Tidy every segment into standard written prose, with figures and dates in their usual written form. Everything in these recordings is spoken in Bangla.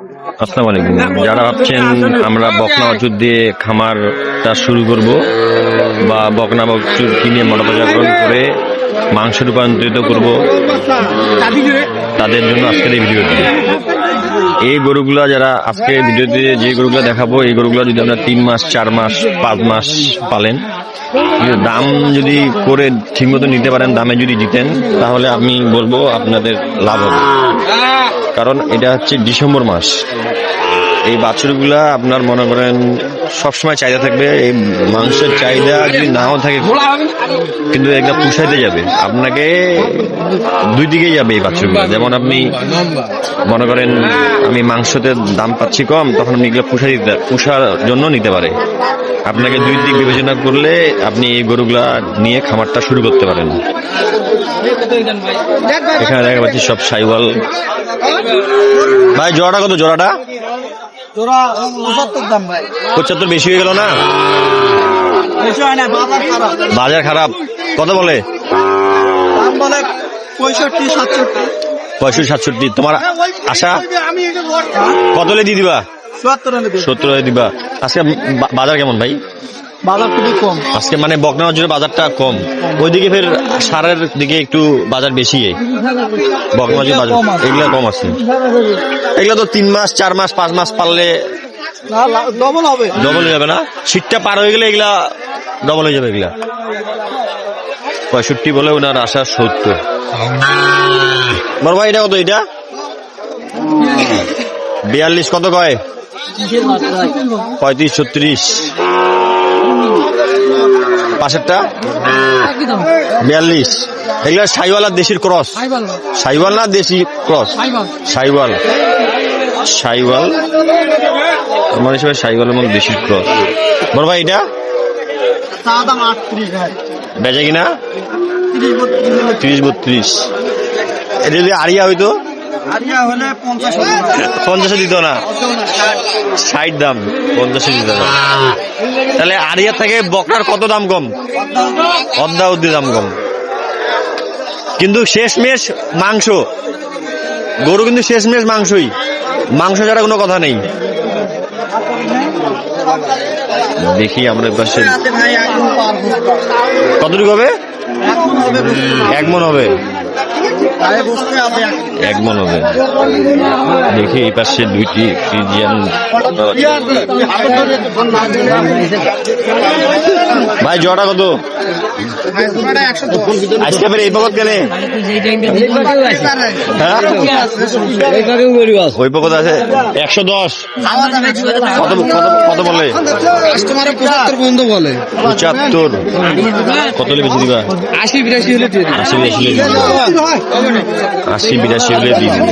আসসালামু আলাইকুম। যারা ভাবছেন আমরা বকনা বাছুর দিয়ে খামারটা শুরু করব বা বকনা বাছুর কিনে মনোপ্রচারণ করে মাংস রূপান্তরিত করব, তাদের জন্য আজকের এই ভিডিওটি। এই গরুগুলা যারা আজকে ভিডিওতে যে গরুগুলা দেখাবো, এই গরুগুলা যদি আপনারা 3 মাস 4 মাস 5 মাস পালেন, দাম যদি করে ঠিকমতো নিতে পারেন, দামে যদি দিতেন, তাহলে আমি বলবো আপনাদের লাভ হবে। কারণ এটা হচ্ছে ডিসেম্বর মাস, এই বাছুরগুলা আপনার মনে করেন সবসময় চাহিদা থাকবে। এই মাংসের চাহিদা যদি নাও থাকে, কিন্তু একটা পুষাইতে যাবে, আপনাকে দুই দিকেই যাবে এই বাছুরগুলা। যেমন আপনি মনে করেন আমি মাংসতে দাম পাচ্ছি কম, তখন আপনি এগুলো পুষার জন্য নিতে পারে। আপনাকে দুই দিক বিবেচনা করলে আপনি এই গরুগুলা নিয়ে খামারটা শুরু করতে পারেন। এখানে দেখা পাচ্ছি সব সাইওয়াল। ভাই জোড়াটা কত? জোড়াটা 75 বেশি হয়ে গেল না? বাজার খারাপ। কত বলে? 65-67। তোমার আশা কত দিয়ে দিবা? 70 দিবা। আজকে বাজার কেমন ভাই? বাজার খুবই কম আজকে, মানে বকনা বাছুরের বাজারটা কম। ওইদিকে ফের সারের দিকে একটু বাজার বেশি। বকনা বাছুর বাজার এগুলা কম আছে। এগুলা তো 3 মাস 4 মাস 5 মাস পারলে ডবল হবে, ডবল হয়ে যাবে না? শীতটা পার হয়ে গেলে এগুলা ডবল হয়ে যাবে। এগুলা 65 বলে ওনার আশা 70। বড় ভাই এটা কত? এটা 42। কত কয়? 35-36। পাশেরটা 42। এগুলা সাইওয়াল আর দেশির ক্রস? সাইওয়াল না দেশি ক্রস? সাইওয়াল। সাইওয়াল আমার হিসেবে সাইওয়ালের মধ্যে দেশির ক্রস। বড় ভাই এটা বেচে কিনা 30-32। এটা যদি আরিয়া হইতো 50 দিত না, 60 দাম, 50 দিত না। তাহলে আরিয়া থেকে বকনার কত দাম কম? অর্ধা দাম কম। কিন্তু শেষমেশ মাংস, গরু কিন্তু শেষমেশ মাংসই, মাংস ছাড়া কোনো কথা নেই। দেখি আমরা পাশে কতটুকু হবে? 1 মণ হবে। 1 মণ হবে। দেখি এই পাশে দুইটি ফ্রিজিয়ান। ভাই জোড়া কত? আজকে ফের এই পকত কেনে? ওই পকত আছে 110। কত বলে? 75 বন্ধ বলে। 75 কত হলে বেশি দিবা? 80-82 হলে 80-82 হলে দিয়ে দিবে।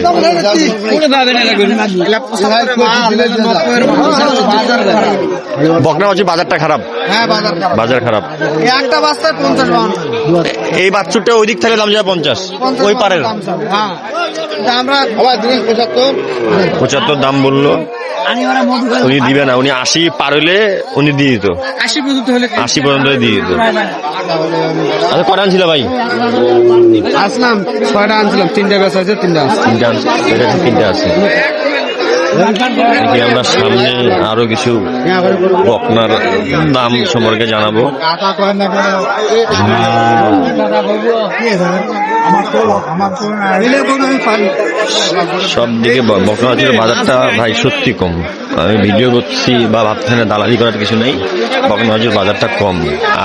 বকনা হচ্ছে বাজারটা খারাপ। বাজার খারাপ। একটা বাচ্চা 50-52। এই বাচ্চুরটা ওই দিক থেকে দাম যায় 50, ওই পারের। আমরা 75 দাম বললো, উনি দিবে না। উনি 80 পার হইলে উনি দিয়ে দিত। 80 পর্যন্ত দিয়ে দিত। আচ্ছা কটা আনছিল ভাই? আসলাম 6টা আনছিলাম, 3টা বেচা আছে, 3টা আছে। দেখি আমরা সামনে আরো কিছু বকনার দাম সম্পর্কে জানাবো। সব দিকে বকনা বাছুরের বাজারটা ভাই সত্যি কম। আমি ভিডিও করছি বা ভাবছি না, দালালি করার কিছু নেই। বকনা বাছুরের বাজারটা কম।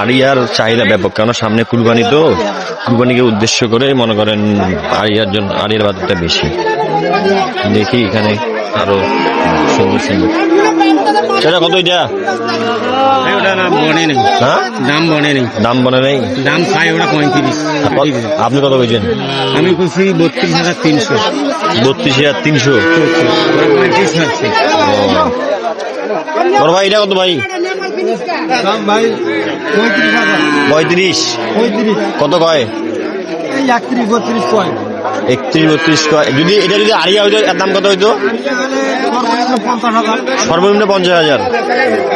আরিয়ার চাহিদা ব্যাপক, কেন সামনে কুরবানি, তো কুরবানিকে উদ্দেশ্য করে মনে করেন আরিয়ার বাজারটা বেশি। দেখি এখানে আরো সুন্দর সুন্দর। সেটা কত? এটা দাম বনে নেই। হ্যাঁ দাম বনে নেই। দাম বনে নেই। দাম চাই ওটা 35। আপনি কত বলছেন? আমি বলছি 32,300। 32,300। বড় ভাই এটা কত ভাই? দাম ভাই 35। কত কয়? 31-32 কয়। 31-32 কয়। যদি এটা যদি আরিয়া হইতো এর দাম কত হইতো? সর্বনিম্ন 50,000।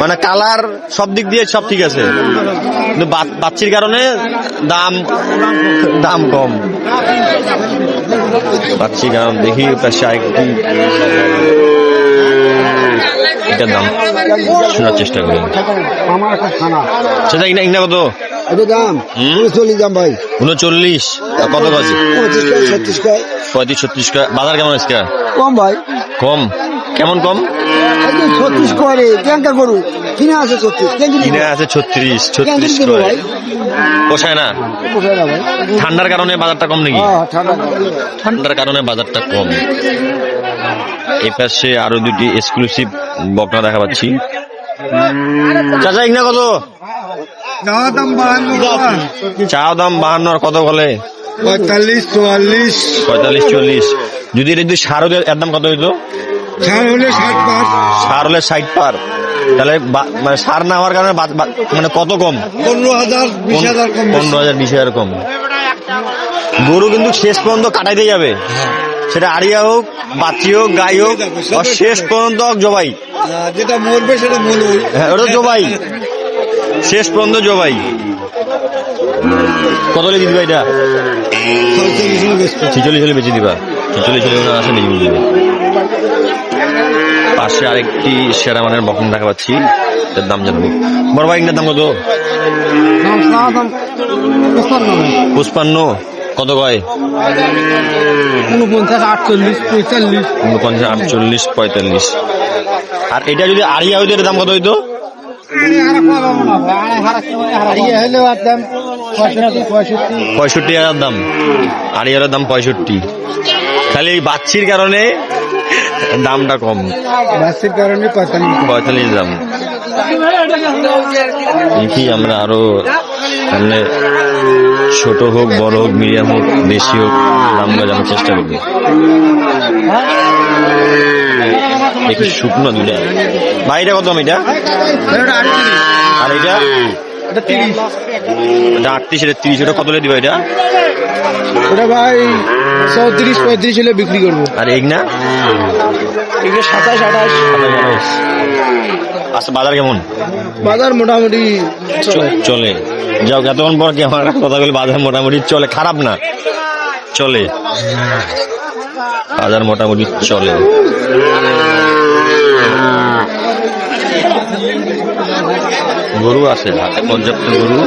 মানে কালার সব দিক দিয়ে সব ঠিক আছে, কিন্তু বাচ্চির কারণে দাম কম। বাচ্চির কারণ দেখি পাশে এইটার দাম শোনার চেষ্টা করি। আমার একটা খানা সেটা ইনা কত? এটা দাম হুম? 39 দাম ভাই। 39 কত গেছে? 35 টাকা 36 টাকা 35-36 টাকা। বাজার কেমন আজকে? কম ভাই। কম? কেমন কম? একদিন 36 করে ট্যাঙ্কার গরু কিনে আছে 36 কিনে আছে 36 করে। ভাই পোষায় না? কোথায় না ভাই? ঠান্ডার কারণে বাজারটা কম নাকি? ঠান্ডা ঠান্ডার কারণে বাজারটা কম। এই পাশে আরো দুটি এক্সক্লুসিভ বকনা দেখা পাচ্ছি। চাচা ইগনা কত? দাম 52 চা দাম 52 আর কত বলে? 45 44 45-40। যদি এটা যদি সার হলে এর দাম কত হইতো? ছাড় হলে 60 পার সার হলে 60 পার। তাহলে মানে সার না হওয়ার কারণে মানে কত কম? 15,000 20,000 কম 15,000-20,000 কম। গরু কিন্তু শেষ পর্যন্ত কাটাইতে যাবে, সেটা আড়িয়া হোক, বাচ্চি হোক, গাই হোক, আর শেষ পর্যন্ত জবাই। যেটা মরবে সেটা মরবে। হ্যাঁ, ওটা জবাই, শেষ পর্যন্ত জবাই। কত হলে দিবা এটা? 46 হলে বেঁচে দিবা। 46 হলে আসে বেঁচে দিবে। পাশে আরেকটি সেরা মানের বকনা দেখা পাচ্ছি, এর দাম জানবো। বড় ভাই এটার দাম কত? 55। কত কয়? 49 48 45 49, 48, 45। আর এটা যদি আড়িয়া হইতো এটার দাম কত হইতো? 65,000 দাম। আড়িয়ার দাম 65। খালি এই বাচ্চির কারণে দামটা কম, বাসের কারণে 45 দাম। দেখি আমরা আরো সামনে ছোট হোক, বড় হোক, মিডিয়াম হোক, বেশি হোক, দামগুলো জানার চেষ্টা করবো। দেখি শুকনো দুটা ভাই, এটা কত? এটা আর এটা 38, এটা 30। ওটা কত হলে দিবা এটা? ওটা ভাই 34 35 হলে বিক্রি করবো। আর এগনা? এগুলো 27 28। আচ্ছা, বাজার কেমন? বাজার মোটামুটি চলে যাও। এতক্ষণ পর কি আমার কথা বলে? বাজার মোটামুটি চলে, খারাপ না, চলে। বাজার মোটামুটি চলে। গরু আছে হাতে পর্যাপ্ত গরু।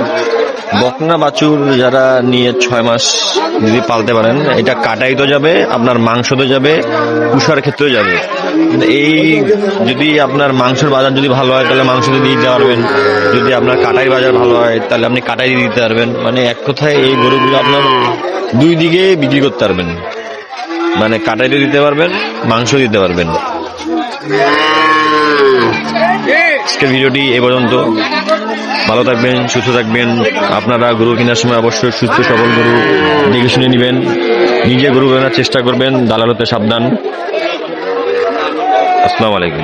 বকনা বাছুর যারা নিয়ে 6 মাস যদি পালতে পারেন, এটা কাটাই তো যাবে, আপনার মাংস তো যাবে, কুষার ক্ষেত্রেও যাবে। এই যদি আপনার মাংসের বাজার যদি ভালো হয় তাহলে মাংস দিয়ে দিতে পারবেন, যদি আপনার কাটাই বাজার ভালো হয় তাহলে আপনি কাটাই দিয়ে দিতে পারবেন। মানে এক কথায় এই গরুগুলো আপনার দুই দিকে বিক্রি করতে পারবেন, মানে কাটাইতে দিতে পারবেন, মাংস দিতে পারবেন। আজকের ভিডিওটি এ পর্যন্ত। ভালো থাকবেন, সুস্থ থাকবেন। আপনারা গরু কেনার সময় অবশ্যই সুস্থ সবল গরু দেখে শুনে নেবেন, নিজে গরু কেনার চেষ্টা করবেন, দালাল হতে সাবধান। আসসালামু আলাইকুম।